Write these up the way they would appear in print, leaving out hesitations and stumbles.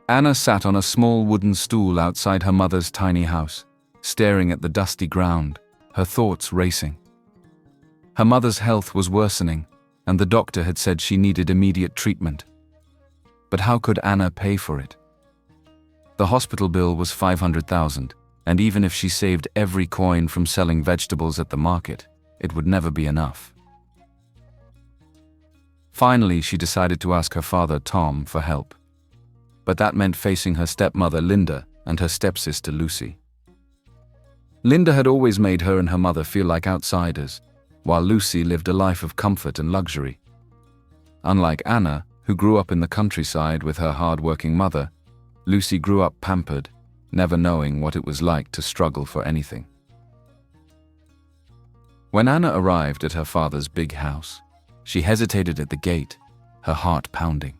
Anna sat on a small wooden stool outside her mother's tiny house, staring at the dusty ground, her thoughts racing. Her mother's health was worsening, and the doctor had said she needed immediate treatment. But how could Anna pay for it? The hospital bill was $500,000, and even if she saved every coin from selling vegetables at the market, it would never be enough. Finally, she decided to ask her father, Tom, for help. But that meant facing her stepmother, Linda, and her stepsister, Lucy. Linda had always made her and her mother feel like outsiders, while Lucy lived a life of comfort and luxury. Unlike Anna, who grew up in the countryside with her hard-working mother, Lucy grew up pampered, never knowing what it was like to struggle for anything. When Anna arrived at her father's big house, she hesitated at the gate, her heart pounding.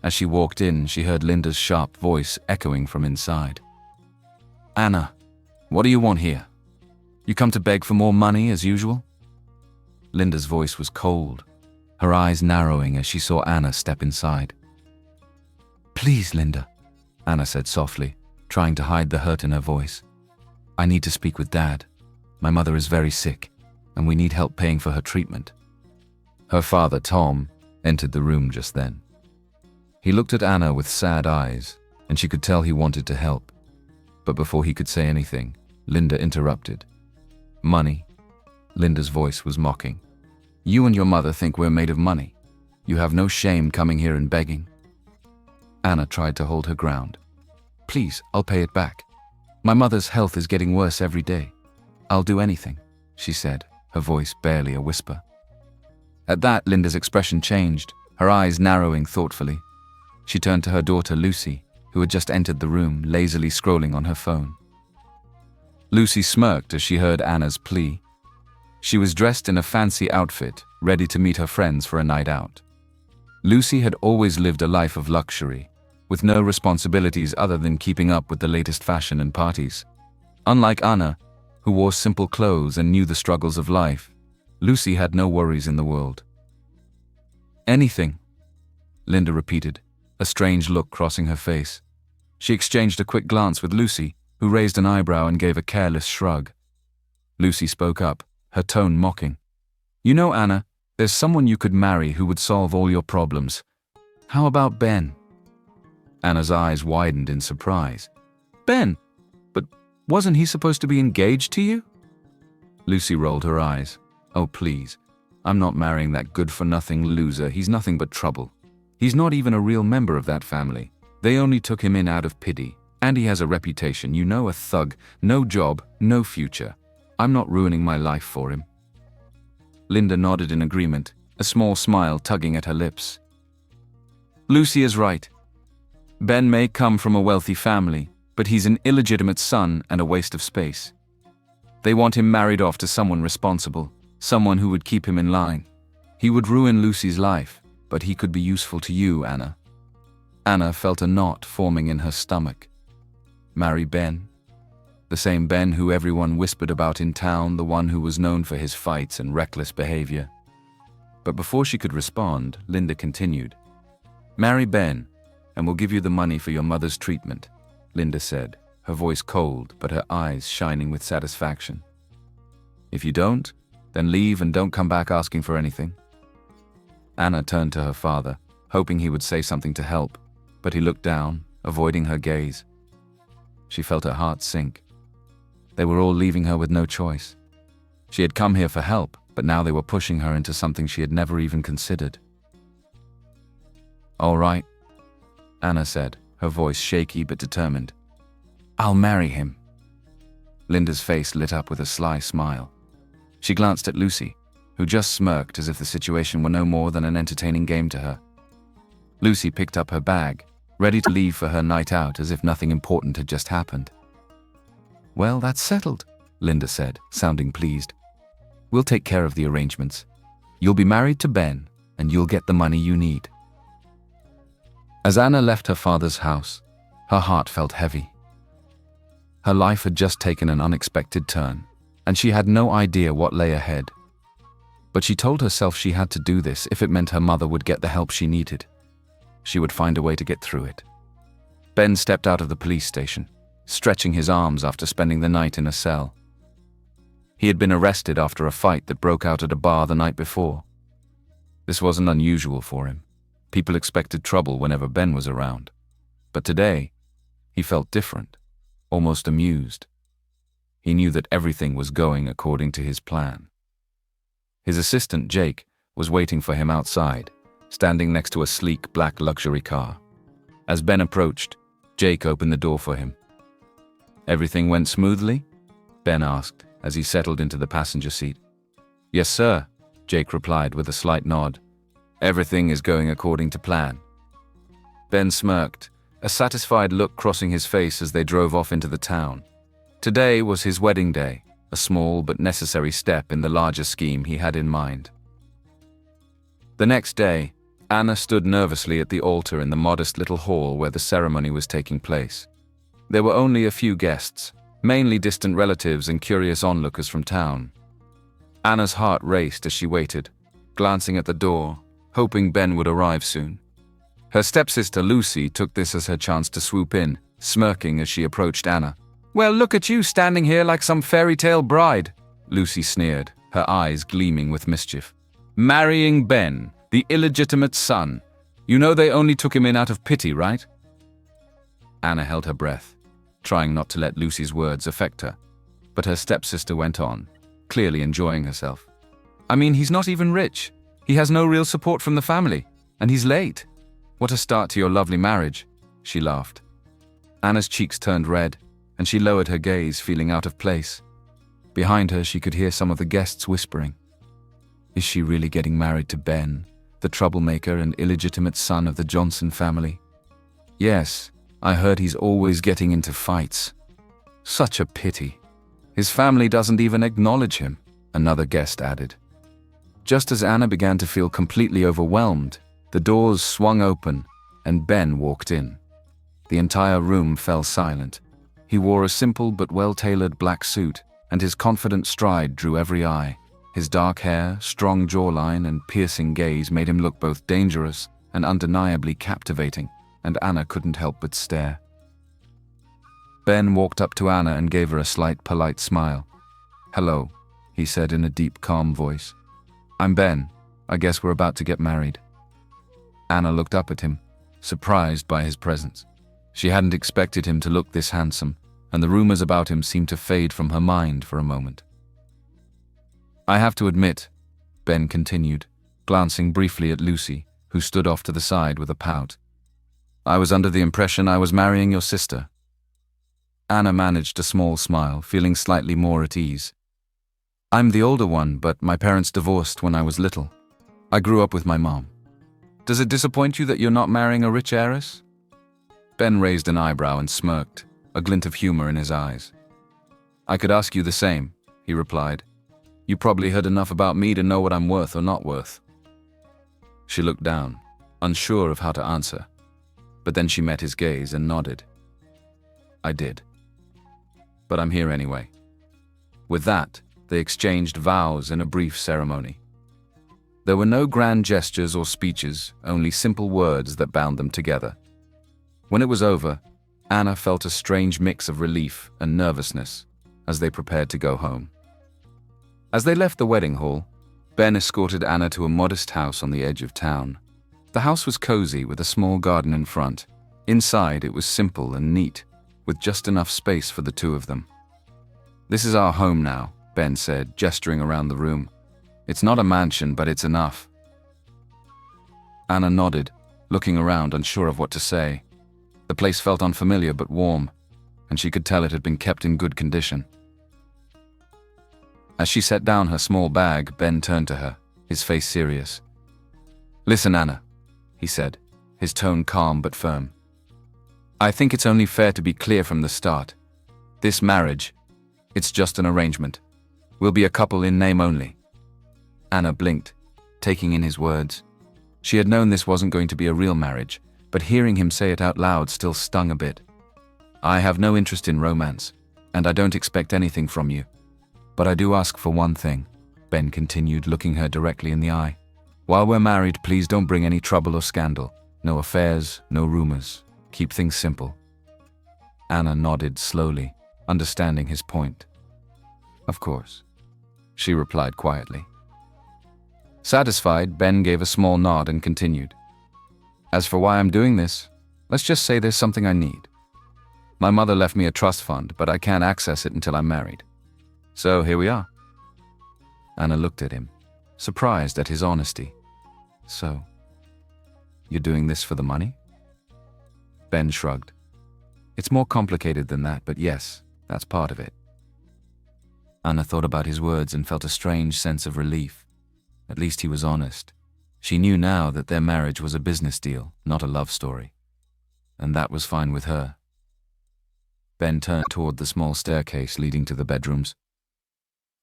As she walked in, she heard Linda's sharp voice echoing from inside. "Anna, what do you want here? You come to beg for more money as usual?" Linda's voice was cold, her eyes narrowing as she saw Anna step inside. "Please, Linda," Anna said softly, trying to hide the hurt in her voice. "I need to speak with Dad. My mother is very sick, and we need help paying for her treatment." Her father, Tom, entered the room just then. He looked at Anna with sad eyes, and she could tell he wanted to help. But before he could say anything, Linda interrupted. "Money?" Linda's voice was mocking. "You and your mother think we're made of money. You have no shame coming here and begging." Anna tried to hold her ground. "Please, I'll pay it back. My mother's health is getting worse every day. I'll do anything," she said, her voice barely a whisper. At that, Linda's expression changed, her eyes narrowing thoughtfully. She turned to her daughter Lucy, who had just entered the room, lazily scrolling on her phone. Lucy smirked as she heard Anna's plea. She was dressed in a fancy outfit, ready to meet her friends for a night out. Lucy had always lived a life of luxury, with no responsibilities other than keeping up with the latest fashion and parties. Unlike Anna, who wore simple clothes and knew the struggles of life, Lucy had no worries in the world. "Anything," Linda repeated, a strange look crossing her face. She exchanged a quick glance with Lucy, who raised an eyebrow and gave a careless shrug. Lucy spoke up, her tone mocking. "You know, Anna, there's someone you could marry who would solve all your problems. How about Ben?" Anna's eyes widened in surprise. "Ben? But wasn't he supposed to be engaged to you?" Lucy rolled her eyes. "Oh, please. I'm not marrying that good-for-nothing loser. He's nothing but trouble. He's not even a real member of that family. They only took him in out of pity. And he has a reputation, you know, a thug, no job, no future. I'm not ruining my life for him." Linda nodded in agreement, a small smile tugging at her lips. "Lucy is right. Ben may come from a wealthy family, but he's an illegitimate son and a waste of space. They want him married off to someone responsible, someone who would keep him in line. He would ruin Lucy's life, but he could be useful to you, Anna." Anna felt a knot forming in her stomach. Marry Ben? The same Ben who everyone whispered about in town, the one who was known for his fights and reckless behavior. But before she could respond, Linda continued. "Marry Ben, and we'll give you the money for your mother's treatment," Linda said, her voice cold but her eyes shining with satisfaction. "If you don't, then leave and don't come back asking for anything." Anna turned to her father, hoping he would say something to help, but he looked down, avoiding her gaze. She felt her heart sink. They were all leaving her with no choice. She had come here for help, but now they were pushing her into something she had never even considered. "All right," Anna said, her voice shaky but determined. "I'll marry him." Linda's face lit up with a sly smile. She glanced at Lucy, who just smirked as if the situation were no more than an entertaining game to her. Lucy picked up her bag, ready to leave for her night out as if nothing important had just happened. "Well, that's settled," Linda said, sounding pleased. "We'll take care of the arrangements. You'll be married to Ben, and you'll get the money you need." As Anna left her father's house, her heart felt heavy. Her life had just taken an unexpected turn, and she had no idea what lay ahead. But she told herself she had to do this if it meant her mother would get the help she needed. She would find a way to get through it. Ben stepped out of the police station, stretching his arms after spending the night in a cell. He had been arrested after a fight that broke out at a bar the night before. This wasn't unusual for him. People expected trouble whenever Ben was around. But today, he felt different, almost amused. He knew that everything was going according to his plan. His assistant, Jake, was waiting for him outside, standing next to a sleek black luxury car. As Ben approached, Jake opened the door for him. "Everything went smoothly?" Ben asked as he settled into the passenger seat. "Yes, sir," Jake replied with a slight nod. "Everything is going according to plan." Ben smirked, a satisfied look crossing his face as they drove off into the town. Today was his wedding day, a small but necessary step in the larger scheme he had in mind. The next day, Anna stood nervously at the altar in the modest little hall where the ceremony was taking place. There were only a few guests, mainly distant relatives and curious onlookers from town. Anna's heart raced as she waited, glancing at the door, hoping Ben would arrive soon. Her stepsister Lucy took this as her chance to swoop in, smirking as she approached Anna. "Well, look at you standing here like some fairy tale bride," Lucy sneered, her eyes gleaming with mischief. "Marrying Ben, the illegitimate son. You know they only took him in out of pity, right?" Anna held her breath, trying not to let Lucy's words affect her, but her stepsister went on, clearly enjoying herself. "I mean, he's not even rich. He has no real support from the family, and he's late. What a start to your lovely marriage," she laughed. Anna's cheeks turned red, and she lowered her gaze, feeling out of place. Behind her, she could hear some of the guests whispering. Is she really getting married to Ben, the troublemaker and illegitimate son of the Johnson family? Yes, I heard he's always getting into fights. Such a pity. His family doesn't even acknowledge him, another guest added. Just as Anna began to feel completely overwhelmed, the doors swung open and Ben walked in. The entire room fell silent. He wore a simple but well-tailored black suit, and his confident stride drew every eye. His dark hair, strong jawline, and piercing gaze made him look both dangerous and undeniably captivating, and Anna couldn't help but stare. Ben walked up to Anna and gave her a slight, polite smile. "Hello," he said in a deep, calm voice. "I'm Ben. I guess we're about to get married." Anna looked up at him, surprised by his presence. She hadn't expected him to look this handsome, and the rumors about him seemed to fade from her mind for a moment. "I have to admit," Ben continued, glancing briefly at Lucy, who stood off to the side with a pout, "I was under the impression I was marrying your sister." Anna managed a small smile, feeling slightly more at ease. "I'm the older one, but my parents divorced when I was little. I grew up with my mom. Does it disappoint you that you're not marrying a rich heiress?" Ben raised an eyebrow and smirked, a glint of humor in his eyes. "I could ask you the same," he replied. "You probably heard enough about me to know what I'm worth or not worth." She looked down, unsure of how to answer, but then she met his gaze and nodded. "I did. But I'm here anyway." With that, they exchanged vows in a brief ceremony. There were no grand gestures or speeches, only simple words that bound them together. When it was over, Anna felt a strange mix of relief and nervousness as they prepared to go home. As they left the wedding hall, Ben escorted Anna to a modest house on the edge of town. The house was cozy with a small garden in front. Inside, it was simple and neat, with just enough space for the two of them. "This is our home now," Ben said, gesturing around the room. "It's not a mansion, but it's enough." Anna nodded, looking around, unsure of what to say. The place felt unfamiliar but warm, and she could tell it had been kept in good condition. As she set down her small bag, Ben turned to her, his face serious. "Listen, Anna," he said, his tone calm but firm. "I think it's only fair to be clear from the start. This marriage, it's just an arrangement. We'll be a couple in name only." Anna blinked, taking in his words. She had known this wasn't going to be a real marriage, but hearing him say it out loud still stung a bit. "I have no interest in romance, and I don't expect anything from you. But I do ask for one thing," Ben continued, looking her directly in the eye. "While we're married, please don't bring any trouble or scandal. No affairs, no rumors. Keep things simple. Anna nodded slowly, understanding his point. Of course, she replied quietly. Satisfied, Ben gave a small nod and continued. As for why I'm doing this, let's just say there's something I need. My mother left me a trust fund, but I can't access it until I'm married. So here we are. Anna looked at him, surprised at his honesty. So, you're doing this for the money? Ben shrugged. It's more complicated than that, but yes, that's part of it. Anna thought about his words and felt a strange sense of relief. At least he was honest. She knew now that their marriage was a business deal, not a love story. And that was fine with her. Ben turned toward the small staircase leading to the bedrooms.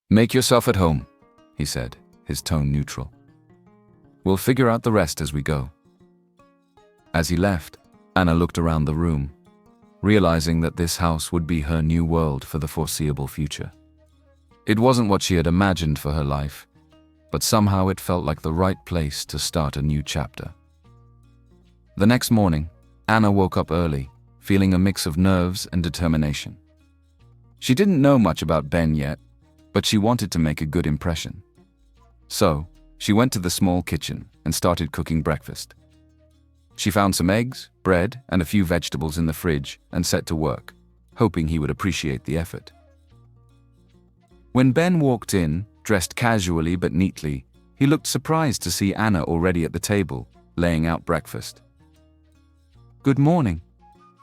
Make yourself at home, he said, his tone neutral. We'll figure out the rest as we go. As he left, Anna looked around the room, realizing that this house would be her new world for the foreseeable future. It wasn't what she had imagined for her life, but somehow it felt like the right place to start a new chapter. The next morning, Anna woke up early, feeling a mix of nerves and determination. She didn't know much about Ben yet, but she wanted to make a good impression. So, she went to the small kitchen and started cooking breakfast. She found some eggs, bread, and a few vegetables in the fridge and set to work, hoping he would appreciate the effort. When Ben walked in, dressed casually but neatly, he looked surprised to see Anna already at the table, laying out breakfast. Good morning,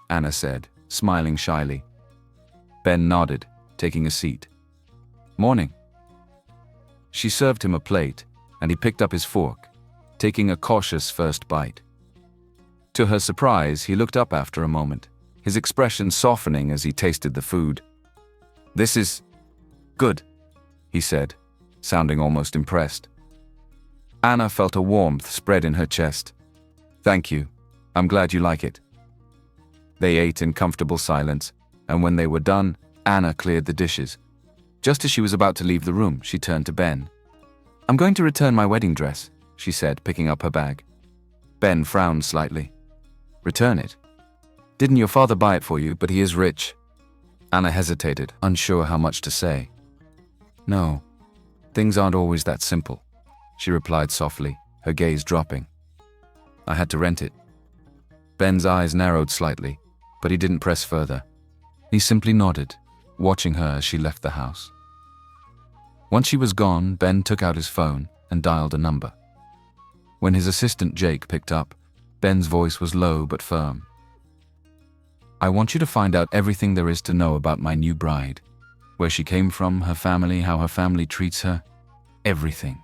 Anna said, smiling shyly. Ben nodded, taking a seat. Morning. She served him a plate, and he picked up his fork, taking a cautious first bite. To her surprise, he looked up after a moment, his expression softening as he tasted the food. This is good, he said, sounding almost impressed. Anna felt a warmth spread in her chest. Thank you. I'm glad you like it. They ate in comfortable silence, and when they were done, Anna cleared the dishes. Just as she was about to leave the room, she turned to Ben. I'm going to return my wedding dress, she said, picking up her bag. Ben frowned slightly. Return it? Didn't your father buy it for you, but he is rich? Anna hesitated, unsure how much to say. No, things aren't always that simple, she replied softly, her gaze dropping. I had to rent it. Ben's eyes narrowed slightly, but he didn't press further. He simply nodded, watching her as she left the house. Once she was gone, Ben took out his phone and dialed a number. When his assistant Jake picked up, Ben's voice was low but firm. I want you to find out everything there is to know about my new bride. Where she came from, her family, how her family treats her. Everything.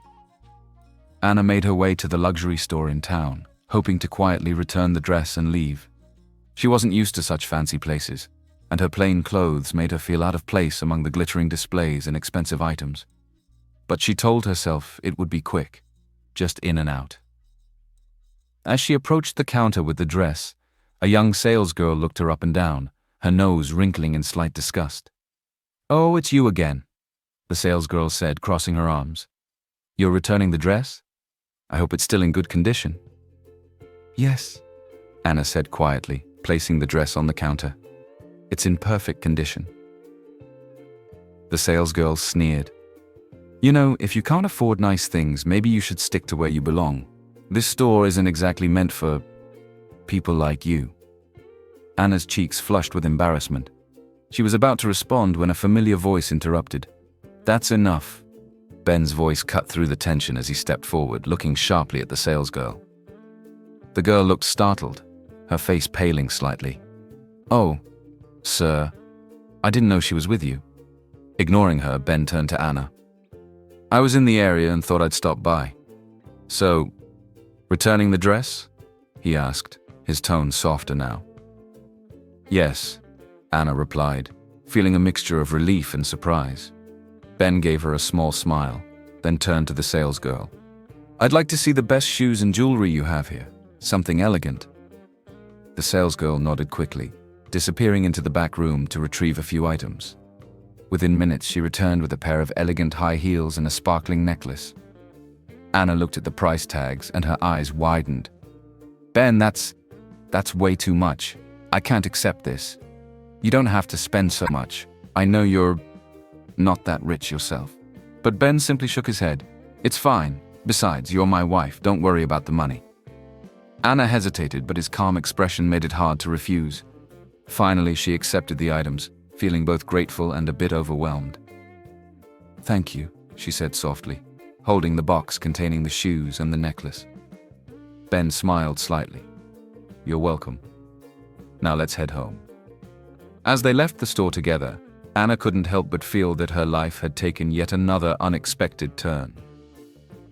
Anna made her way to the luxury store in town, hoping to quietly return the dress and leave. She wasn't used to such fancy places, and her plain clothes made her feel out of place among the glittering displays and expensive items. But she told herself it would be quick, just in and out. As she approached the counter with the dress, a young salesgirl looked her up and down, her nose wrinkling in slight disgust. Oh, it's you again, the salesgirl said, crossing her arms. You're returning the dress? I hope it's still in good condition. Yes, Anna said quietly, placing the dress on the counter. It's in perfect condition. The salesgirl sneered. You know, if you can't afford nice things, maybe you should stick to where you belong. This store isn't exactly meant for people like you. Anna's cheeks flushed with embarrassment. She was about to respond when a familiar voice interrupted. That's enough. Ben's voice cut through the tension as he stepped forward, looking sharply at the salesgirl. The girl looked startled, her face paling slightly. Oh, sir, I didn't know she was with you. Ignoring her, Ben turned to Anna. I was in the area and thought I'd stop by. So, returning the dress? He asked, his tone softer now. Yes, Anna replied, feeling a mixture of relief and surprise. Ben gave her a small smile, then turned to the salesgirl. I'd like to see the best shoes and jewelry you have here. Something elegant. The salesgirl nodded quickly, disappearing into the back room to retrieve a few items. Within minutes, she returned with a pair of elegant high heels and a sparkling necklace. Anna looked at the price tags and her eyes widened. Ben, that's way too much. I can't accept this. You don't have to spend so much. I know you're not that rich yourself. But Ben simply shook his head. It's fine. Besides, you're my wife. Don't worry about the money. Anna hesitated, but his calm expression made it hard to refuse. Finally, she accepted the items, feeling both grateful and a bit overwhelmed. Thank you, she said softly, holding the box containing the shoes and the necklace. Ben smiled slightly. You're welcome. Now let's head home. As they left the store together, Anna couldn't help but feel that her life had taken yet another unexpected turn.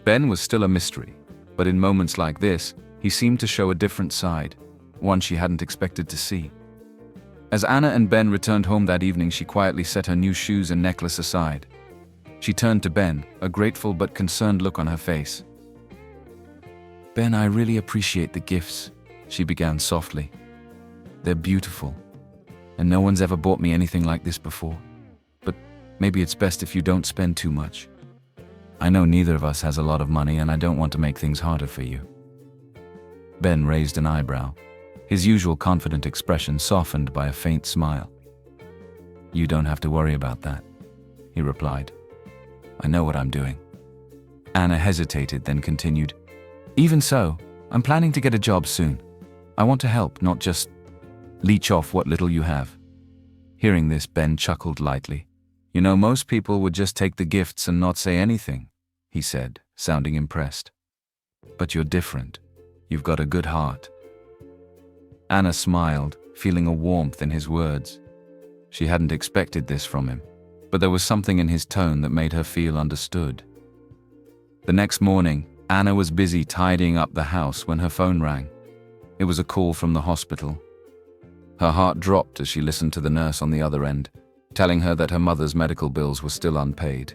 Ben was still a mystery, but in moments like this, he seemed to show a different side, one she hadn't expected to see. As Anna and Ben returned home that evening, she quietly set her new shoes and necklace aside. She turned to Ben, a grateful but concerned look on her face. Ben, I really appreciate the gifts, she began softly. They're beautiful, and no one's ever bought me anything like this before. But maybe it's best if you don't spend too much. I know neither of us has a lot of money, and I don't want to make things harder for you. Ben raised an eyebrow, his usual confident expression softened by a faint smile. You don't have to worry about that, he replied. I know what I'm doing. Anna hesitated, then continued, Even so, I'm planning to get a job soon. I want to help, not just leech off what little you have. Hearing this, Ben chuckled lightly. You know, most people would just take the gifts and not say anything, he said, sounding impressed. But you're different. You've got a good heart. Anna smiled, feeling a warmth in his words. She hadn't expected this from him, but there was something in his tone that made her feel understood. The next morning, Anna was busy tidying up the house when her phone rang. It was a call from the hospital. Her heart dropped as she listened to the nurse on the other end, telling her that her mother's medical bills were still unpaid.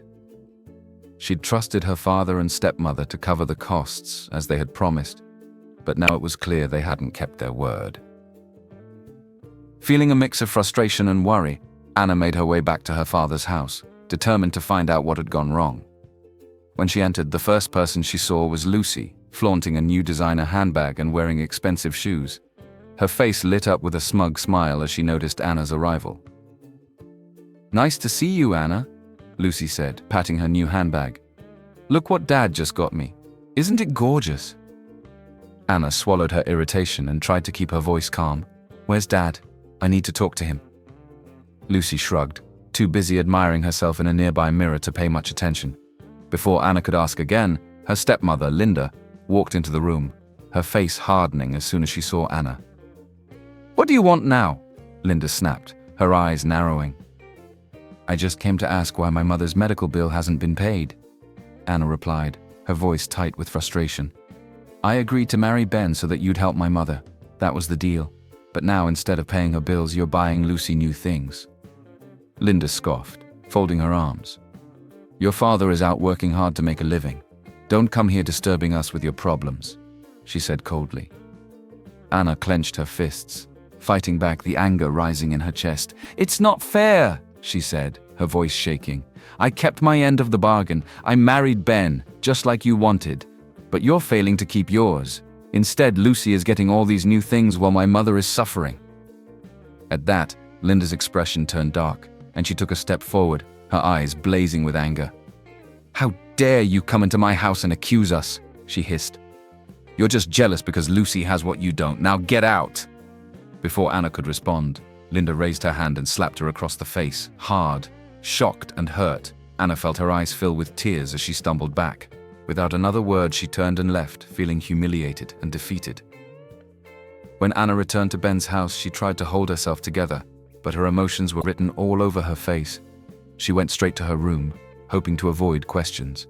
She'd trusted her father and stepmother to cover the costs, as they had promised, but now it was clear they hadn't kept their word. Feeling a mix of frustration and worry, Anna made her way back to her father's house, determined to find out what had gone wrong. When she entered, the first person she saw was Lucy, flaunting a new designer handbag and wearing expensive shoes. Her face lit up with a smug smile as she noticed Anna's arrival. Nice to see you, Anna, Lucy said, patting her new handbag. Look what Dad just got me. Isn't it gorgeous? Anna swallowed her irritation and tried to keep her voice calm. Where's Dad? I need to talk to him. Lucy shrugged, too busy admiring herself in a nearby mirror to pay much attention. Before Anna could ask again, her stepmother, Linda, walked into the room, her face hardening as soon as she saw Anna. What do you want now? Linda snapped, her eyes narrowing. I just came to ask why my mother's medical bill hasn't been paid, Anna replied, her voice tight with frustration. I agreed to marry Ben so that you'd help my mother. That was the deal. But now, instead of paying her bills, you're buying Lucy new things. Linda scoffed, folding her arms. Your father is out working hard to make a living. Don't come here disturbing us with your problems, she said coldly. Anna clenched her fists, fighting back the anger rising in her chest. It's not fair, she said, her voice shaking. I kept my end of the bargain. I married Ben, just like you wanted. But you're failing to keep yours. Instead, Lucy is getting all these new things while my mother is suffering. At that, Linda's expression turned dark, and she took a step forward, her eyes blazing with anger. How dare you come into my house and accuse us, she hissed. You're just jealous because Lucy has what you don't. Now get out! Before Anna could respond, Linda raised her hand and slapped her across the face, hard, shocked and hurt. Anna felt her eyes fill with tears as she stumbled back. Without another word, she turned and left, feeling humiliated and defeated. When Anna returned to Ben's house, she tried to hold herself together, but her emotions were written all over her face. She went straight to her room, hoping to avoid questions.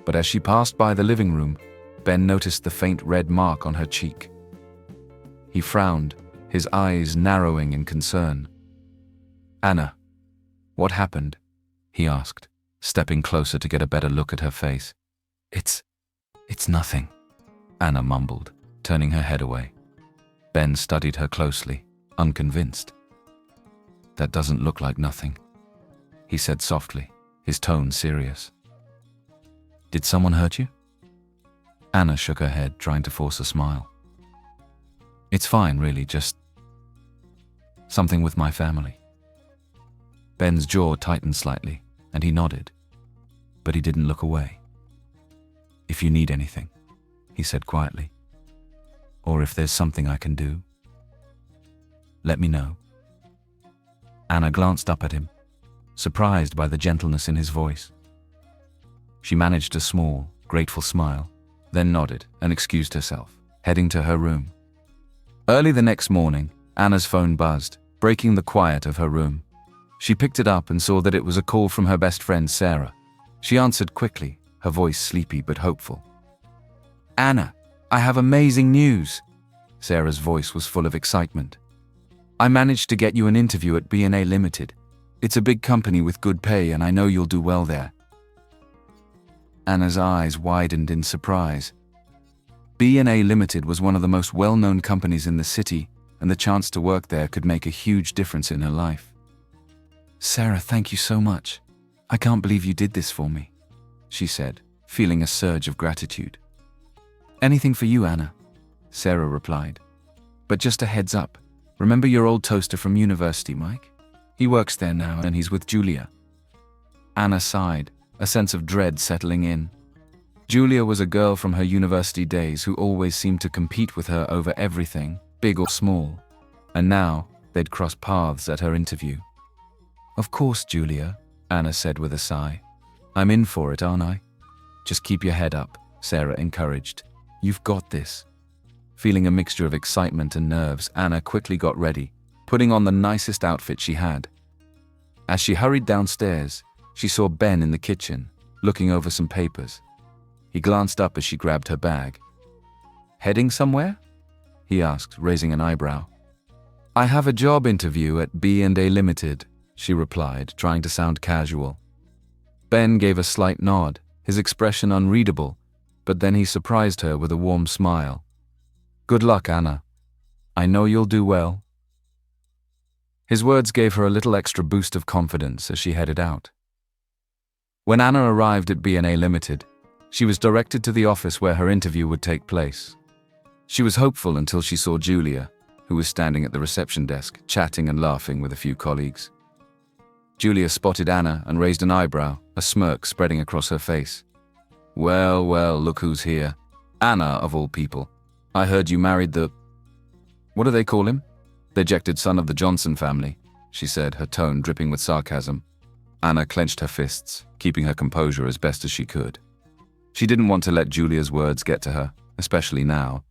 But as she passed by the living room, Ben noticed the faint red mark on her cheek. He frowned, his eyes narrowing in concern. Anna, what happened? He asked, stepping closer to get a better look at her face. It's nothing, Anna mumbled, turning her head away. Ben studied her closely, unconvinced. That doesn't look like nothing, he said softly, his tone serious. Did someone hurt you? Anna shook her head, trying to force a smile. It's fine, really, just Something with my family. Ben's jaw tightened slightly, and he nodded, but he didn't look away. If you need anything, he said quietly, or if there's something I can do, let me know. Anna glanced up at him, surprised by the gentleness in his voice. She managed a small, grateful smile, then nodded and excused herself, heading to her room. Early the next morning, Anna's phone buzzed, breaking the quiet of her room. She picked it up and saw that it was a call from her best friend Sarah. She answered quickly, her voice sleepy but hopeful. Anna, I have amazing news. Sarah's voice was full of excitement. I managed to get you an interview at Billionaire Limited. It's a big company with good pay and I know you'll do well there. Anna's eyes widened in surprise. Billionaire Limited was one of the most well-known companies in the city, and the chance to work there could make a huge difference in her life. Sarah, thank you so much. I can't believe you did this for me, she said, feeling a surge of gratitude. Anything for you, Anna, Sarah replied. But just a heads up, remember your old toaster from university, Mike? He works there now and he's with Julia. Anna sighed, a sense of dread settling in. Julia was a girl from her university days who always seemed to compete with her over everything, big or small, and now they'd cross paths at her interview. Of course, Julia, Anna said with a sigh. I'm in for it, aren't I? Just keep your head up, Sarah encouraged. You've got this. Feeling a mixture of excitement and nerves, Anna quickly got ready, putting on the nicest outfit she had. As she hurried downstairs, she saw Ben in the kitchen, looking over some papers. He glanced up as she grabbed her bag. Heading somewhere? He asked, raising an eyebrow. I have a job interview at B&A Limited, she replied, trying to sound casual. Ben gave a slight nod, his expression unreadable, but then he surprised her with a warm smile. Good luck, Anna. I know you'll do well. His words gave her a little extra boost of confidence as she headed out. When Anna arrived at B&A Limited, she was directed to the office where her interview would take place. She was hopeful until she saw Julia, who was standing at the reception desk, chatting and laughing with a few colleagues. Julia spotted Anna and raised an eyebrow, a smirk spreading across her face. Well, well, look who's here. Anna, of all people. I heard you married the... What do they call him? The ejected son of the Johnson family, she said, her tone dripping with sarcasm. Anna clenched her fists, keeping her composure as best as she could. She didn't want to let Julia's words get to her, especially now,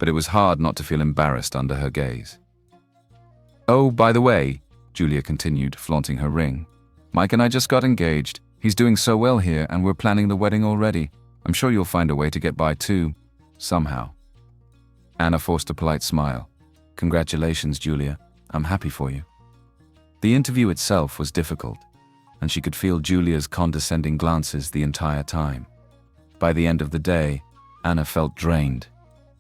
but it was hard not to feel embarrassed under her gaze. Oh, by the way, Julia continued, flaunting her ring, Mike and I just got engaged. He's doing so well here and we're planning the wedding already. I'm sure you'll find a way to get by too, somehow. Anna forced a polite smile. Congratulations, Julia. I'm happy for you. The interview itself was difficult, and she could feel Julia's condescending glances the entire time. By the end of the day, Anna felt drained.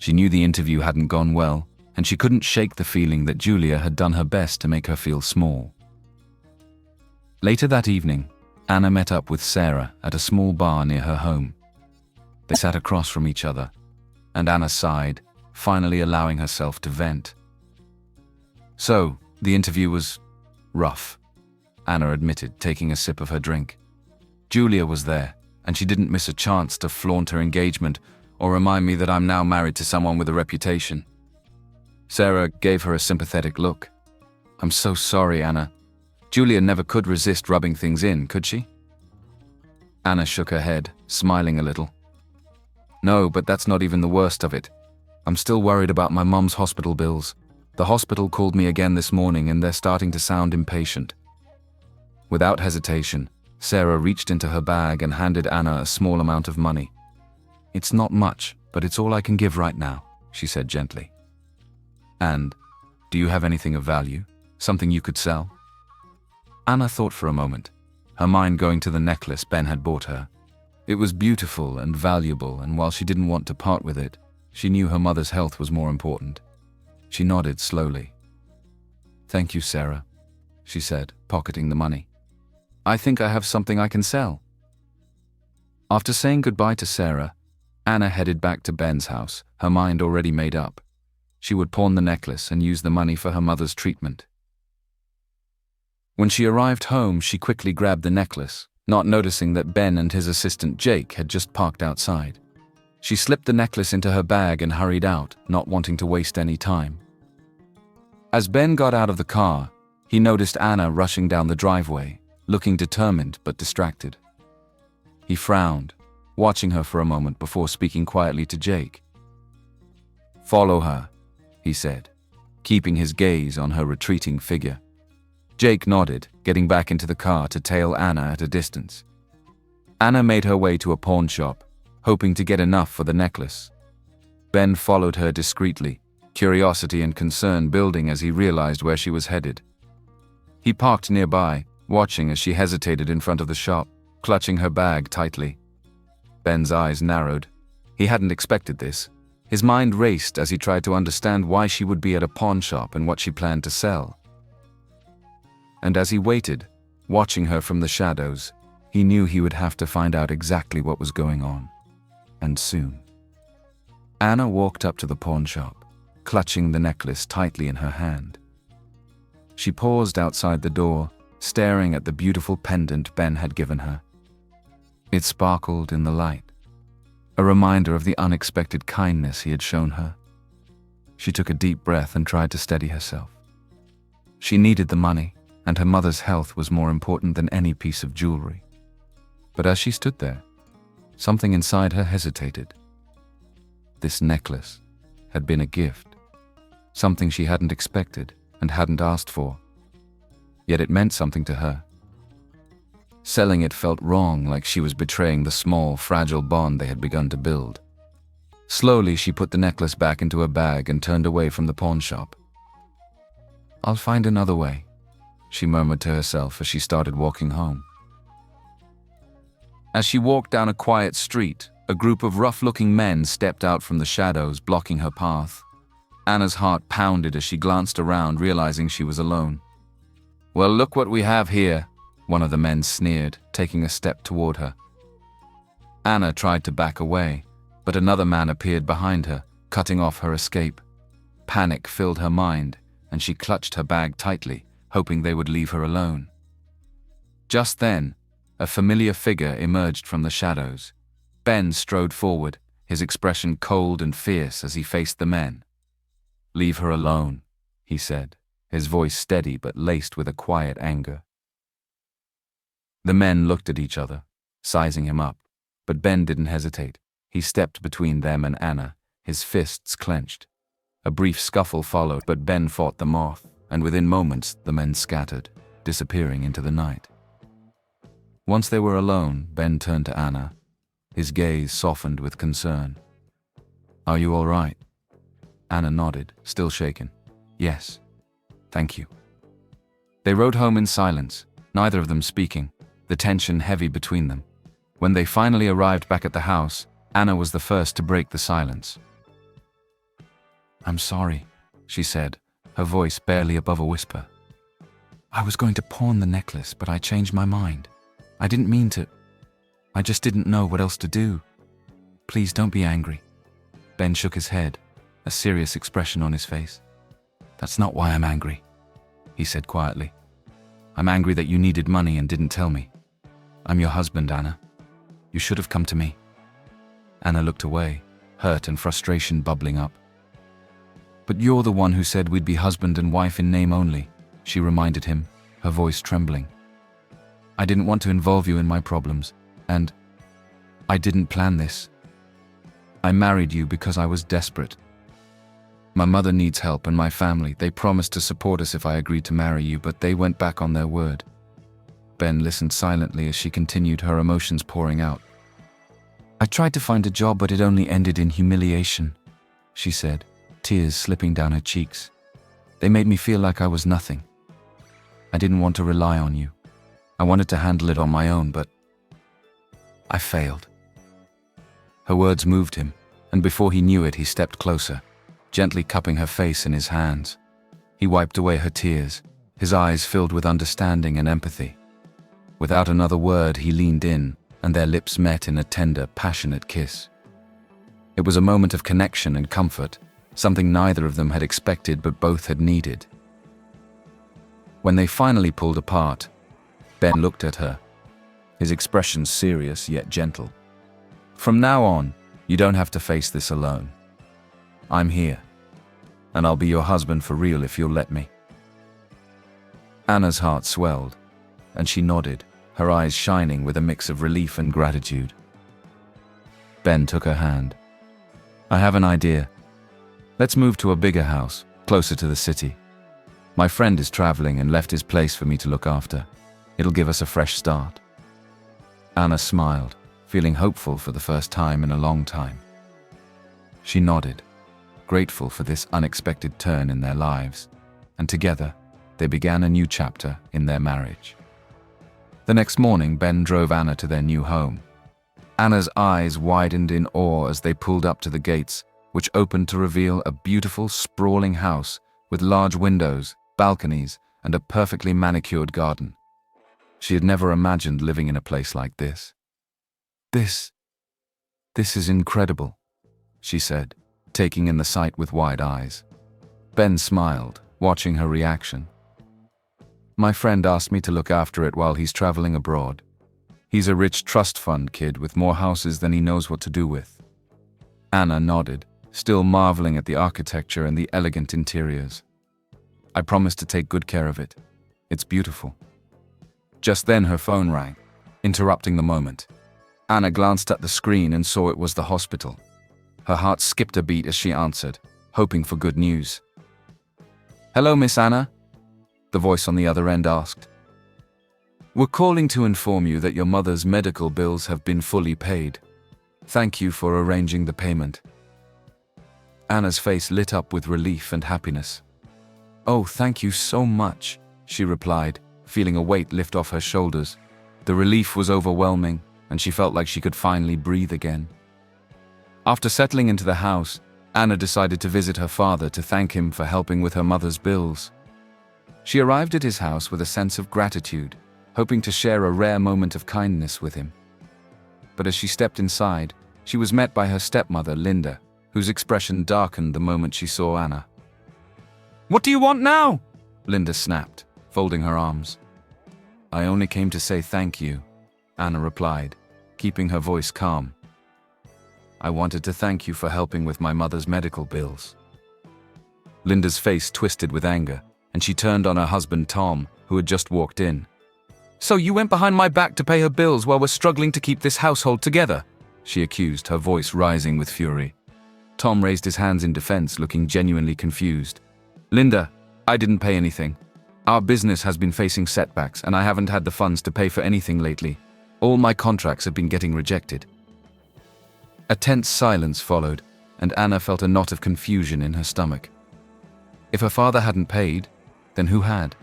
She knew the interview hadn't gone well, and she couldn't shake the feeling that Julia had done her best to make her feel small. Later that evening, Anna met up with Sarah at a small bar near her home. They sat across from each other, and Anna sighed, finally allowing herself to vent. So, the interview was rough, Anna admitted, taking a sip of her drink. Julia was there, and she didn't miss a chance to flaunt her engagement or remind me that I'm now married to someone with a reputation. Sarah gave her a sympathetic look. I'm so sorry, Anna. Julia never could resist rubbing things in, could she? Anna shook her head, smiling a little. No, but that's not even the worst of it. I'm still worried about my mum's hospital bills. The hospital called me again this morning and they're starting to sound impatient. Without hesitation, Sarah reached into her bag and handed Anna a small amount of money. It's not much, but it's all I can give right now, she said gently. And, do you have anything of value? Something you could sell? Anna thought for a moment, her mind going to the necklace Ben had bought her. It was beautiful and valuable, and while she didn't want to part with it, she knew her mother's health was more important. She nodded slowly. Thank you, Sarah, she said, pocketing the money. I think I have something I can sell. After saying goodbye to Sarah, Anna headed back to Ben's house, her mind already made up. She would pawn the necklace and use the money for her mother's treatment. When she arrived home, she quickly grabbed the necklace, not noticing that Ben and his assistant Jake had just parked outside. She slipped the necklace into her bag and hurried out, not wanting to waste any time. As Ben got out of the car, he noticed Anna rushing down the driveway, looking determined but distracted. He frowned, watching her for a moment before speaking quietly to Jake. "Follow her," he said, keeping his gaze on her retreating figure. Jake nodded, getting back into the car to tail Anna at a distance. Anna made her way to a pawn shop, hoping to get enough for the necklace. Ben followed her discreetly, curiosity and concern building as he realized where she was headed. He parked nearby, watching as she hesitated in front of the shop, clutching her bag tightly. Ben's eyes narrowed. He hadn't expected this. His mind raced as he tried to understand why she would be at a pawn shop and what she planned to sell. And as he waited, watching her from the shadows, he knew he would have to find out exactly what was going on. And soon. Anna walked up to the pawn shop, clutching the necklace tightly in her hand. She paused outside the door, staring at the beautiful pendant Ben had given her. It sparkled in the light, a reminder of the unexpected kindness he had shown her. She took a deep breath and tried to steady herself. She needed the money, and her mother's health was more important than any piece of jewelry. But as she stood there, something inside her hesitated. This necklace had been a gift, something she hadn't expected and hadn't asked for. Yet it meant something to her. Selling it felt wrong, like she was betraying the small, fragile bond they had begun to build. Slowly, she put the necklace back into her bag and turned away from the pawn shop. "I'll find another way," she murmured to herself as she started walking home. As she walked down a quiet street, a group of rough-looking men stepped out from the shadows, blocking her path. Anna's heart pounded as she glanced around, realizing she was alone. "Well, look what we have here," one of the men sneered, taking a step toward her. Anna tried to back away, but another man appeared behind her, cutting off her escape. Panic filled her mind, and she clutched her bag tightly, hoping they would leave her alone. Just then, a familiar figure emerged from the shadows. Ben strode forward, his expression cold and fierce as he faced the men. "Leave her alone," he said, his voice steady but laced with a quiet anger. The men looked at each other, sizing him up, but Ben didn't hesitate. He stepped between them and Anna, his fists clenched. A brief scuffle followed, but Ben fought them off, and within moments the men scattered, disappearing into the night. Once they were alone, Ben turned to Anna. His gaze softened with concern. "Are you all right?" Anna nodded, still shaken. "Yes, thank you." They rode home in silence, neither of them speaking, the tension heavy between them. When they finally arrived back at the house, Anna was the first to break the silence. "I'm sorry," she said, her voice barely above a whisper. "I was going to pawn the necklace, but I changed my mind. I didn't mean to. I just didn't know what else to do. Please don't be angry." Ben shook his head, a serious expression on his face. "That's not why I'm angry," he said quietly. "I'm angry that you needed money and didn't tell me. I'm your husband, Anna. You should have come to me." Anna looked away, hurt and frustration bubbling up. "But you're the one who said we'd be husband and wife in name only," she reminded him, her voice trembling. "I didn't want to involve you in my problems, and I didn't plan this. I married you because I was desperate. My mother needs help and my family. They promised to support us if I agreed to marry you, but they went back on their word." Ben listened silently as she continued, her emotions pouring out. "I tried to find a job, but it only ended in humiliation," she said, tears slipping down her cheeks. "They made me feel like I was nothing. I didn't want to rely on you. I wanted to handle it on my own, but I failed." Her words moved him, and before he knew it, he stepped closer, gently cupping her face in his hands. He wiped away her tears, his eyes filled with understanding and empathy. Without another word, he leaned in, and their lips met in a tender, passionate kiss. It was a moment of connection and comfort, something neither of them had expected but both had needed. When they finally pulled apart, Ben looked at her, his expression serious yet gentle. "From now on, you don't have to face this alone. I'm here, and I'll be your husband for real if you'll let me." Anna's heart swelled, and she nodded, her eyes shining with a mix of relief and gratitude. Ben took her hand. "I have an idea. Let's move to a bigger house, closer to the city. My friend is traveling and left his place for me to look after. It'll give us a fresh start." Anna smiled, feeling hopeful for the first time in a long time. She nodded, grateful for this unexpected turn in their lives, and together, they began a new chapter in their marriage. The next morning, Ben drove Anna to their new home. Anna's eyes widened in awe as they pulled up to the gates, which opened to reveal a beautiful, sprawling house with large windows, balconies, and a perfectly manicured garden. She had never imagined living in a place like this. This is incredible," she said, taking in the sight with wide eyes. Ben smiled, watching her reaction. "My friend asked me to look after it while he's traveling abroad. He's a rich trust fund kid with more houses than he knows what to do with." Anna nodded, still marveling at the architecture and the elegant interiors. "I promise to take good care of it. It's beautiful." Just then her phone rang, interrupting the moment. Anna glanced at the screen and saw it was the hospital. Her heart skipped a beat as she answered, hoping for good news. "Hello, Miss Anna?" the voice on the other end asked. "We're calling to inform you that your mother's medical bills have been fully paid. Thank you for arranging the payment." Anna's face lit up with relief and happiness. "Oh, thank you so much," she replied, feeling a weight lift off her shoulders. The relief was overwhelming, and she felt like she could finally breathe again. After settling into the house, Anna decided to visit her father to thank him for helping with her mother's bills. She arrived at his house with a sense of gratitude, hoping to share a rare moment of kindness with him. But as she stepped inside, she was met by her stepmother, Linda, whose expression darkened the moment she saw Anna. "What do you want now?" Linda snapped, folding her arms. "I only came to say thank you," Anna replied, keeping her voice calm. "I wanted to thank you for helping with my mother's medical bills." Linda's face twisted with anger, and she turned on her husband Tom, who had just walked in. "So you went behind my back to pay her bills while we're struggling to keep this household together?" she accused, her voice rising with fury. Tom raised his hands in defense, looking genuinely confused. "Linda, I didn't pay anything. Our business has been facing setbacks, and I haven't had the funds to pay for anything lately. All my contracts have been getting rejected." A tense silence followed, and Anna felt a knot of confusion in her stomach. If her father hadn't paid, then who had?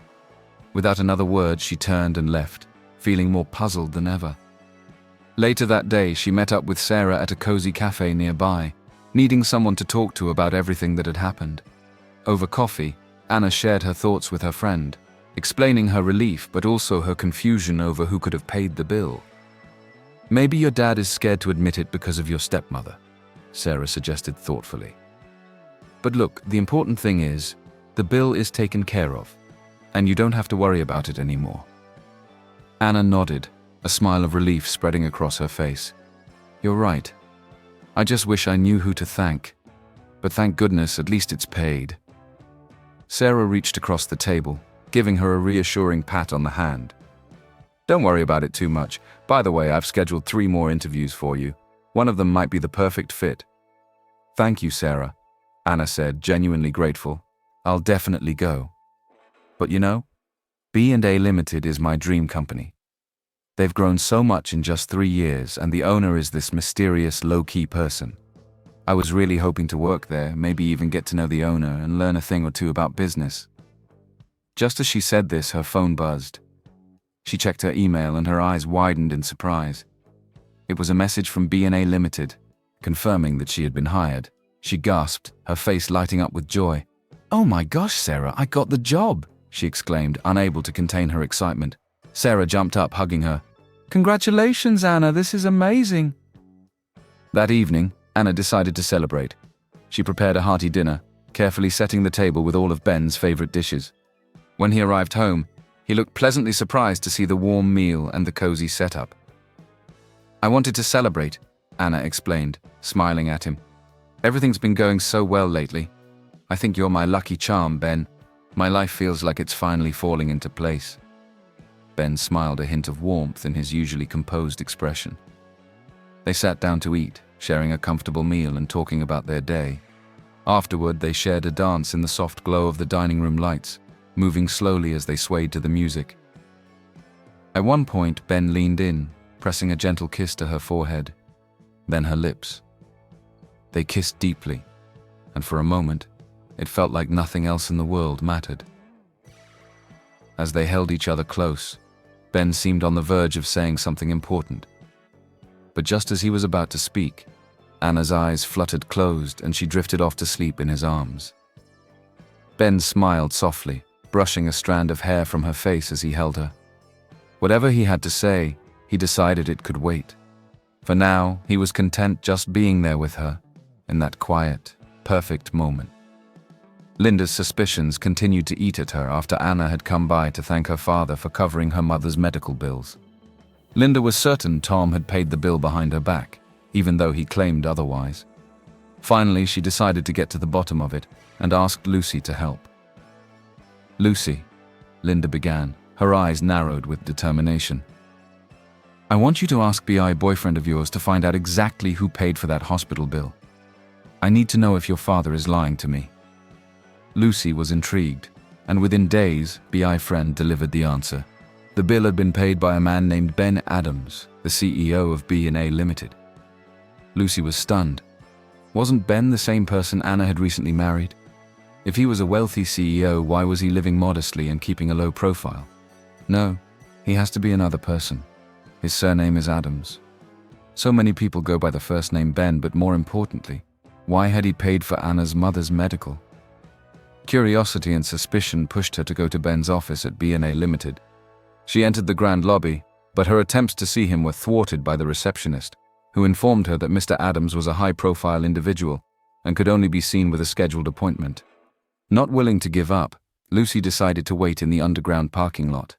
Without another word, she turned and left, feeling more puzzled than ever. Later that day, she met up with Sarah at a cozy cafe nearby, needing someone to talk to about everything that had happened. Over coffee, Anna shared her thoughts with her friend, explaining her relief but also her confusion over who could have paid the bill. "Maybe your dad is scared to admit it because of your stepmother," Sarah suggested thoughtfully. "But look, the important thing is, the bill is taken care of, and you don't have to worry about it anymore." Anna nodded, a smile of relief spreading across her face. "You're right. I just wish I knew who to thank. But thank goodness, at least it's paid." Sarah reached across the table, giving her a reassuring pat on the hand. "Don't worry about it too much. By the way, I've scheduled 3 more interviews for you. One of them might be the perfect fit." "Thank you, Sarah," Anna said, genuinely grateful. "I'll definitely go. But you know, B&A Limited is my dream company. They've grown so much in just 3 years, and the owner is this mysterious, low-key person. I was really hoping to work there, maybe even get to know the owner and learn a thing or two about business." Just as she said this, her phone buzzed. She checked her email and her eyes widened in surprise. It was a message from B&A Limited, confirming that she had been hired. She gasped, her face lighting up with joy. "Oh my gosh, Sarah, I got the job!" she exclaimed, unable to contain her excitement. Sarah jumped up, hugging her. "Congratulations, Anna, this is amazing!" That evening, Anna decided to celebrate. She prepared a hearty dinner, carefully setting the table with all of Ben's favorite dishes. When he arrived home, He looked pleasantly surprised to see the warm meal and the cozy setup. "I wanted to celebrate," Anna explained, smiling at him. "Everything's been going so well lately. I think you're my lucky charm, Ben. My life feels like it's finally falling into place." Ben smiled, a hint of warmth in his usually composed expression. They sat down to eat, sharing a comfortable meal and talking about their day. Afterward, they shared a dance in the soft glow of the dining room lights, moving slowly as they swayed to the music. At one point, Ben leaned in, pressing a gentle kiss to her forehead, then her lips. They kissed deeply, and for a moment, it felt like nothing else in the world mattered. As they held each other close, Ben seemed on the verge of saying something important. But just as he was about to speak, Anna's eyes fluttered closed and she drifted off to sleep in his arms. Ben smiled softly, brushing a strand of hair from her face as he held her. Whatever he had to say, he decided it could wait. For now, he was content just being there with her, in that quiet, perfect moment. Linda's suspicions continued to eat at her after Anna had come by to thank her father for covering her mother's medical bills. Linda was certain Tom had paid the bill behind her back, even though he claimed otherwise. Finally, she decided to get to the bottom of it and asked Lucy to help. "Lucy," Linda began, her eyes narrowed with determination. "I want you to ask BI boyfriend of yours to find out exactly who paid for that hospital bill. I need to know if your father is lying to me." Lucy was intrigued, and within days, BI friend delivered the answer. The bill had been paid by a man named Ben Adams, the CEO of Billionaire Limited. Lucy was stunned. Wasn't Ben the same person Anna had recently married? If he was a wealthy CEO, why was he living modestly and keeping a low profile? No, he has to be another person. His surname is Adams. So many people go by the first name Ben, but more importantly, why had he paid for Anna's mother's medical? Curiosity and suspicion pushed her to go to Ben's office at B&A Limited. She entered the grand lobby, but her attempts to see him were thwarted by the receptionist, who informed her that Mr. Adams was a high-profile individual and could only be seen with a scheduled appointment. Not willing to give up, Lucy decided to wait in the underground parking lot.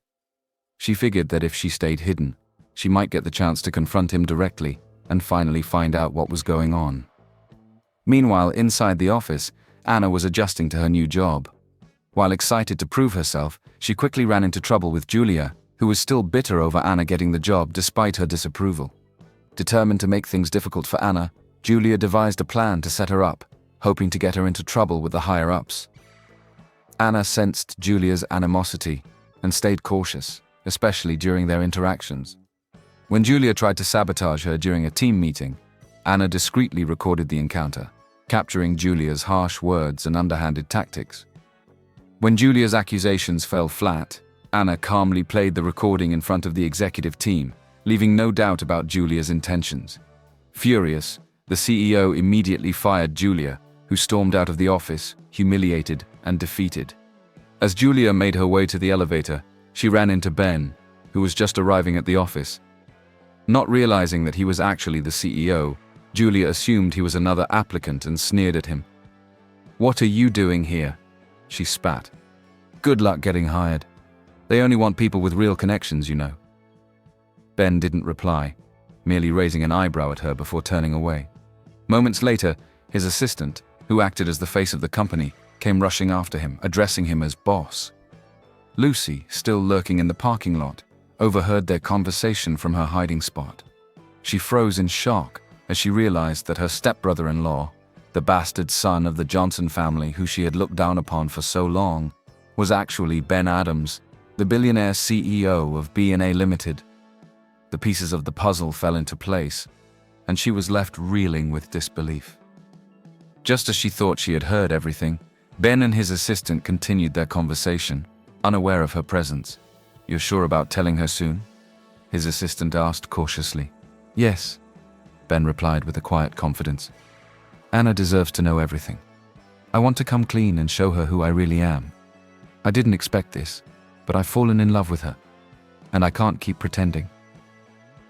She figured that if she stayed hidden, she might get the chance to confront him directly and finally find out what was going on. Meanwhile, inside the office, Anna was adjusting to her new job. While excited to prove herself, she quickly ran into trouble with Julia, who was still bitter over Anna getting the job despite her disapproval. Determined to make things difficult for Anna, Julia devised a plan to set her up, hoping to get her into trouble with the higher-ups. Anna sensed Julia's animosity and stayed cautious, especially during their interactions. When Julia tried to sabotage her during a team meeting, Anna discreetly recorded the encounter, capturing Julia's harsh words and underhanded tactics. When Julia's accusations fell flat, Anna calmly played the recording in front of the executive team, leaving no doubt about Julia's intentions. Furious, the CEO immediately fired Julia, who stormed out of the office, humiliated and defeated. As Julia made her way to the elevator, she ran into Ben, who was just arriving at the office. Not realizing that he was actually the CEO, Julia assumed he was another applicant and sneered at him. "What are you doing here?" she spat. "Good luck getting hired. They only want people with real connections, you know." Ben didn't reply, merely raising an eyebrow at her before turning away. Moments later, his assistant, who acted as the face of the company, came rushing after him, addressing him as boss. Lucy, still lurking in the parking lot, overheard their conversation from her hiding spot. She froze in shock as she realized that her stepbrother-in-law, the bastard son of the Johnson family who she had looked down upon for so long, was actually Ben Adams, the billionaire CEO of B&A Limited. The pieces of the puzzle fell into place, and she was left reeling with disbelief. Just as she thought she had heard everything, Ben and his assistant continued their conversation, unaware of her presence. "You're sure about telling her soon?" his assistant asked cautiously. "Yes," Ben replied with a quiet confidence. "Anna deserves to know everything. I want to come clean and show her who I really am. I didn't expect this, but I've fallen in love with her, and I can't keep pretending.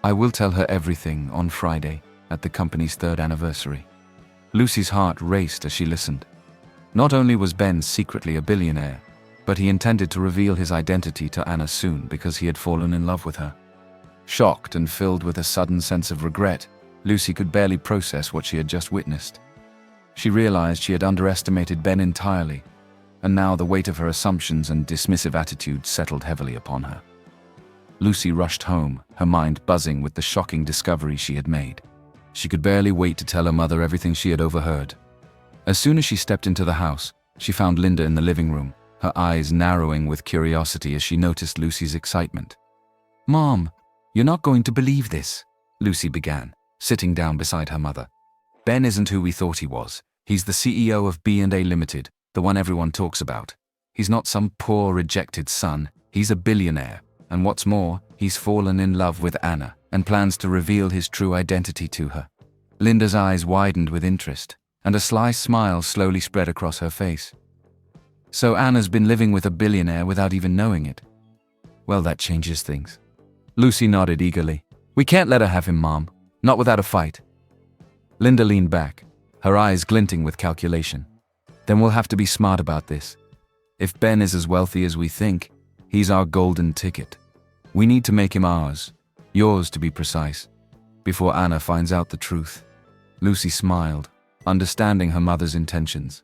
I will tell her everything on Friday at the company's 3rd anniversary." Lucy's heart raced as she listened. Not only was Ben secretly a billionaire, but he intended to reveal his identity to Anna soon because he had fallen in love with her. Shocked and filled with a sudden sense of regret, Lucy could barely process what she had just witnessed. She realized she had underestimated Ben entirely, and now the weight of her assumptions and dismissive attitude settled heavily upon her. Lucy rushed home, her mind buzzing with the shocking discovery she had made. She could barely wait to tell her mother everything she had overheard. As soon as she stepped into the house, she found Linda in the living room, her eyes narrowing with curiosity as she noticed Lucy's excitement. "Mom, you're not going to believe this," Lucy began, sitting down beside her mother. "Ben isn't who we thought he was. He's the CEO of B&A Limited, the one everyone talks about. He's not some poor, rejected son. He's a billionaire. And what's more, he's fallen in love with Anna and plans to reveal his true identity to her." Linda's eyes widened with interest, and a sly smile slowly spread across her face. "So Anna's been living with a billionaire without even knowing it? Well, that changes things." Lucy nodded eagerly. "We can't let her have him, Mom. Not without a fight." Linda leaned back, her eyes glinting with calculation. "Then we'll have to be smart about this. If Ben is as wealthy as we think, he's our golden ticket. We need to make him ours, yours to be precise, before Anna finds out the truth." Lucy smiled, understanding her mother's intentions.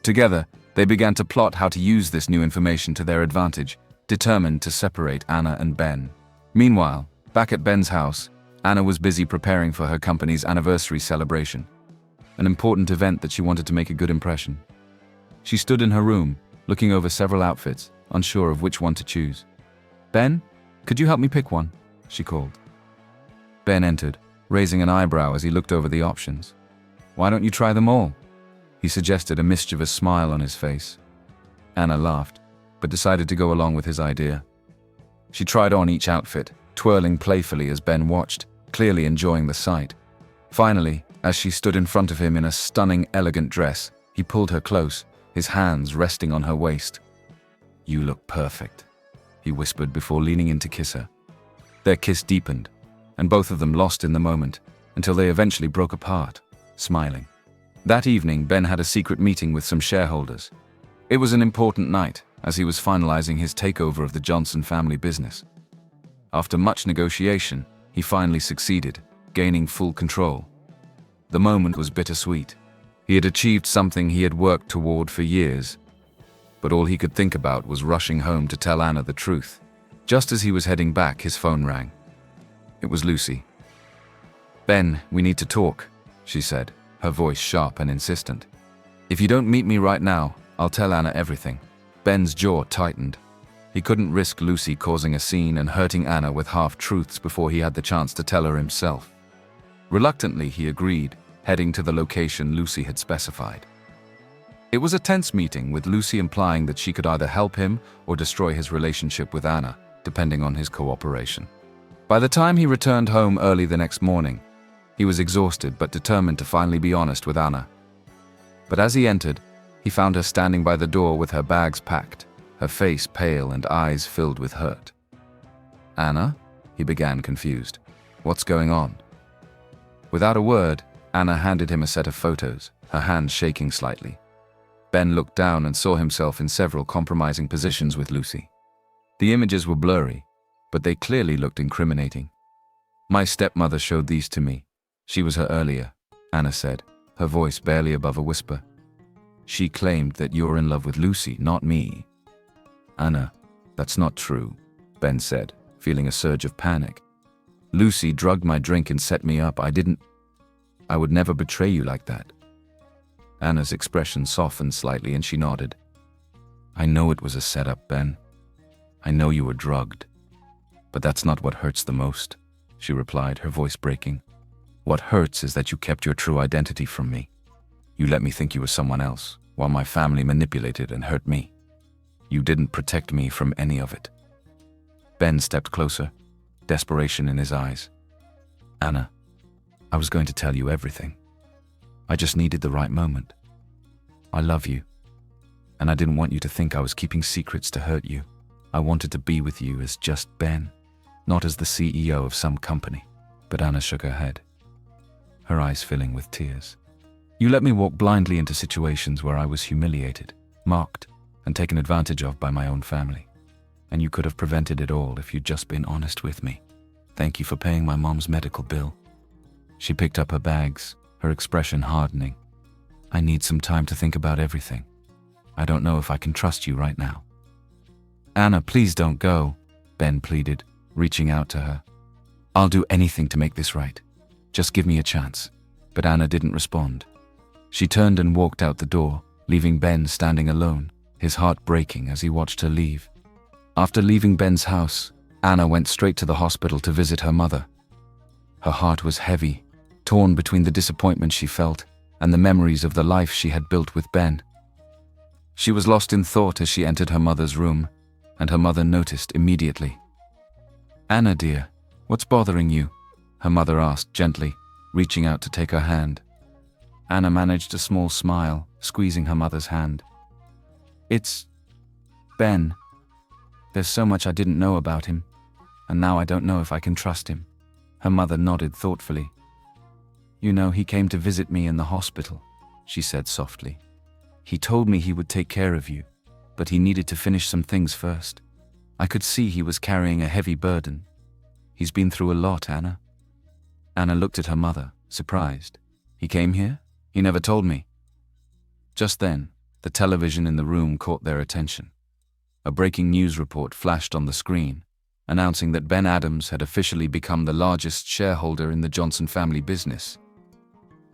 Together, they began to plot how to use this new information to their advantage, determined to separate Anna and Ben. Meanwhile, back at Ben's house, Anna was busy preparing for her company's anniversary celebration, an important event that she wanted to make a good impression. She stood in her room, looking over several outfits, unsure of which one to choose. "Ben, could you help me pick one?" she called. Ben entered, raising an eyebrow as he looked over the options. "Why don't you try them all?" he suggested, a mischievous smile on his face. Anna laughed, but decided to go along with his idea. She tried on each outfit, twirling playfully as Ben watched, clearly enjoying the sight. Finally, as she stood in front of him in a stunning, elegant dress, he pulled her close, his hands resting on her waist. "You look perfect," he whispered before leaning in to kiss her. Their kiss deepened, and both of them lost in the moment, until they eventually broke apart, smiling. That evening, Ben had a secret meeting with some shareholders. It was an important night, as he was finalizing his takeover of the Johnson family business. After much negotiation, he finally succeeded, gaining full control. The moment was bittersweet. He had achieved something he had worked toward for years, but all he could think about was rushing home to tell Anna the truth. Just as he was heading back, his phone rang. It was Lucy. "Ben, we need to talk," she said, her voice sharp and insistent. "If you don't meet me right now, I'll tell Anna everything." Ben's jaw tightened. He couldn't risk Lucy causing a scene and hurting Anna with half-truths before he had the chance to tell her himself. Reluctantly, he agreed, heading to the location Lucy had specified. It was a tense meeting, with Lucy implying that she could either help him or destroy his relationship with Anna, depending on his cooperation. By the time he returned home early the next morning, he was exhausted but determined to finally be honest with Anna. But as he entered, he found her standing by the door with her bags packed, her face pale and eyes filled with hurt. "Anna?" he began, confused. "What's going on?" Without a word, Anna handed him a set of photos, her hands shaking slightly. Ben looked down and saw himself in several compromising positions with Lucy. The images were blurry, but they clearly looked incriminating. "My stepmother showed these to me. She was her earlier," Anna said, her voice barely above a whisper. "She claimed that you're in love with Lucy, not me." "Anna, that's not true," Ben said, feeling a surge of panic. "Lucy drugged my drink and set me up. I would never betray you like that." Anna's expression softened slightly and she nodded. "I know it was a setup, Ben. I know you were drugged. But that's not what hurts the most," she replied, her voice breaking. "What hurts is that you kept your true identity from me. You let me think you were someone else, while my family manipulated and hurt me. You didn't protect me from any of it." Ben stepped closer, desperation in his eyes. "Anna, I was going to tell you everything. I just needed the right moment. I love you, and I didn't want you to think I was keeping secrets to hurt you. I wanted to be with you as just Ben, not as the CEO of some company." But Anna shook her head, her eyes filling with tears. "You let me walk blindly into situations where I was humiliated, mocked, and taken advantage of by my own family. And you could have prevented it all if you'd just been honest with me. Thank you for paying my mom's medical bill." She picked up her bags, her expression hardening. "I need some time to think about everything. I don't know if I can trust you right now." "Anna, please don't go," Ben pleaded, reaching out to her. "I'll do anything to make this right. Just give me a chance." But Anna didn't respond. She turned and walked out the door, leaving Ben standing alone, his heart breaking as he watched her leave. After leaving Ben's house, Anna went straight to the hospital to visit her mother. Her heart was heavy, torn between the disappointment she felt and the memories of the life she had built with Ben. She was lost in thought as she entered her mother's room, and her mother noticed immediately. "Anna, dear, what's bothering you?" her mother asked gently, reaching out to take her hand. Anna managed a small smile, squeezing her mother's hand. "It's Ben. There's so much I didn't know about him, and now I don't know if I can trust him." Her mother nodded thoughtfully. "You know, he came to visit me in the hospital," she said softly. "He told me he would take care of you, but he needed to finish some things first. I could see he was carrying a heavy burden. He's been through a lot, Anna." Anna looked at her mother, surprised. "He came here? He never told me." Just then, the television in the room caught their attention. A breaking news report flashed on the screen, announcing that Ben Adams had officially become the largest shareholder in the Johnson family business.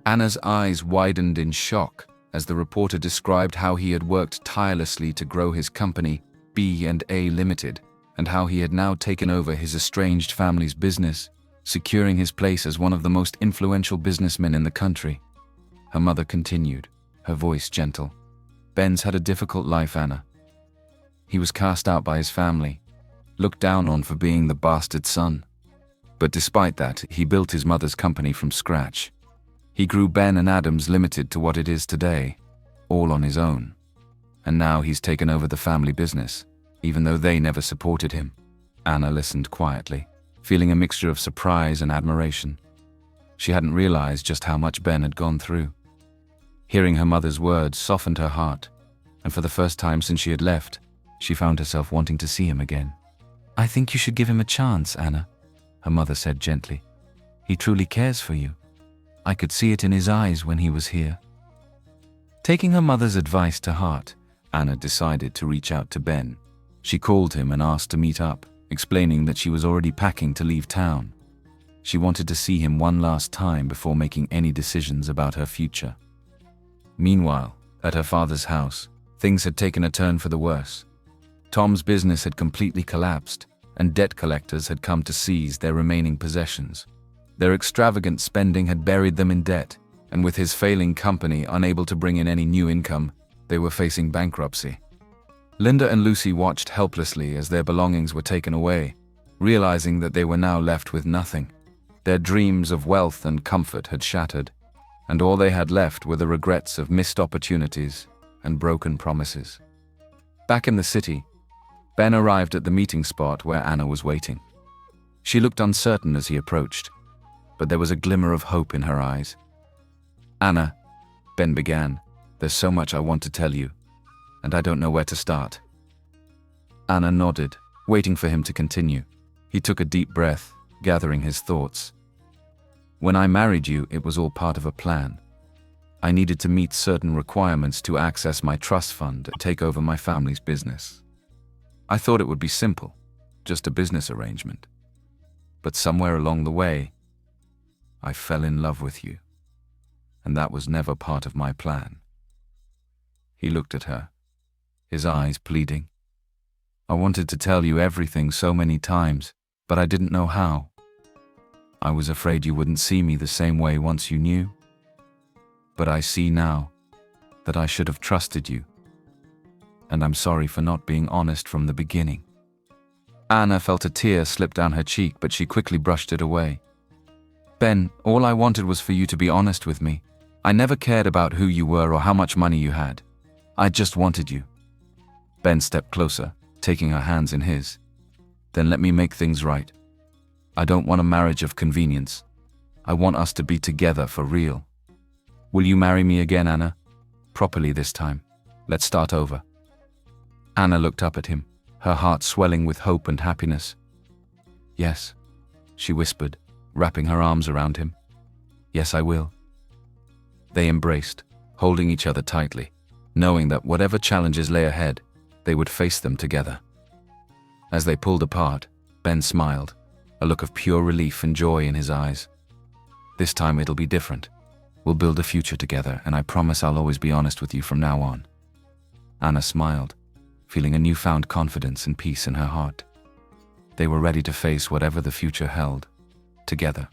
Anna's eyes widened in shock as the reporter described how he had worked tirelessly to grow his company, B&A Limited, and how he had now taken over his estranged family's business, securing his place as one of the most influential businessmen in the country. Her mother continued, her voice gentle. "Ben's had a difficult life, Anna. He was cast out by his family, looked down on for being the bastard son. But despite that, he built his mother's company from scratch. He grew Ben and Adams Limited to what it is today, all on his own. And now he's taken over the family business, even though they never supported him." Anna listened quietly, feeling a mixture of surprise and admiration. She hadn't realized just how much Ben had gone through. Hearing her mother's words softened her heart, and for the first time since she had left, she found herself wanting to see him again. "I think you should give him a chance, Anna," her mother said gently. "He truly cares for you. I could see it in his eyes when he was here." Taking her mother's advice to heart, Anna decided to reach out to Ben. She called him and asked to meet up, explaining that she was already packing to leave town. She wanted to see him one last time before making any decisions about her future. Meanwhile, at her father's house, things had taken a turn for the worse. Tom's business had completely collapsed, and debt collectors had come to seize their remaining possessions. Their extravagant spending had buried them in debt, and with his failing company unable to bring in any new income, they were facing bankruptcy. Linda and Lucy watched helplessly as their belongings were taken away, realizing that they were now left with nothing. Their dreams of wealth and comfort had shattered, and all they had left were the regrets of missed opportunities and broken promises. Back in the city, Ben arrived at the meeting spot where Anna was waiting. She looked uncertain as he approached, but there was a glimmer of hope in her eyes. "Anna," Ben began, "there's so much I want to tell you, and I don't know where to start." Anna nodded, waiting for him to continue. He took a deep breath, gathering his thoughts. "When I married you, it was all part of a plan. I needed to meet certain requirements to access my trust fund and take over my family's business. I thought it would be simple, just a business arrangement. But somewhere along the way, I fell in love with you, and that was never part of my plan." He looked at her, his eyes pleading. "I wanted to tell you everything so many times, but I didn't know how. I was afraid you wouldn't see me the same way once you knew. But I see now that I should have trusted you, and I'm sorry for not being honest from the beginning." Anna felt a tear slip down her cheek, but she quickly brushed it away. "Ben, all I wanted was for you to be honest with me. I never cared about who you were or how much money you had. I just wanted you." Ben stepped closer, taking her hands in his. "Then let me make things right. I don't want a marriage of convenience. I want us to be together for real. Will you marry me again, Anna? Properly this time. Let's start over." Anna looked up at him, her heart swelling with hope and happiness. "Yes," she whispered, wrapping her arms around him. "Yes, I will." They embraced, holding each other tightly, knowing that whatever challenges lay ahead, they would face them together. As they pulled apart, Ben smiled, a look of pure relief and joy in his eyes. "This time it'll be different. We'll build a future together, and I promise I'll always be honest with you from now on." Anna smiled, feeling a newfound confidence and peace in her heart. They were ready to face whatever the future held, together.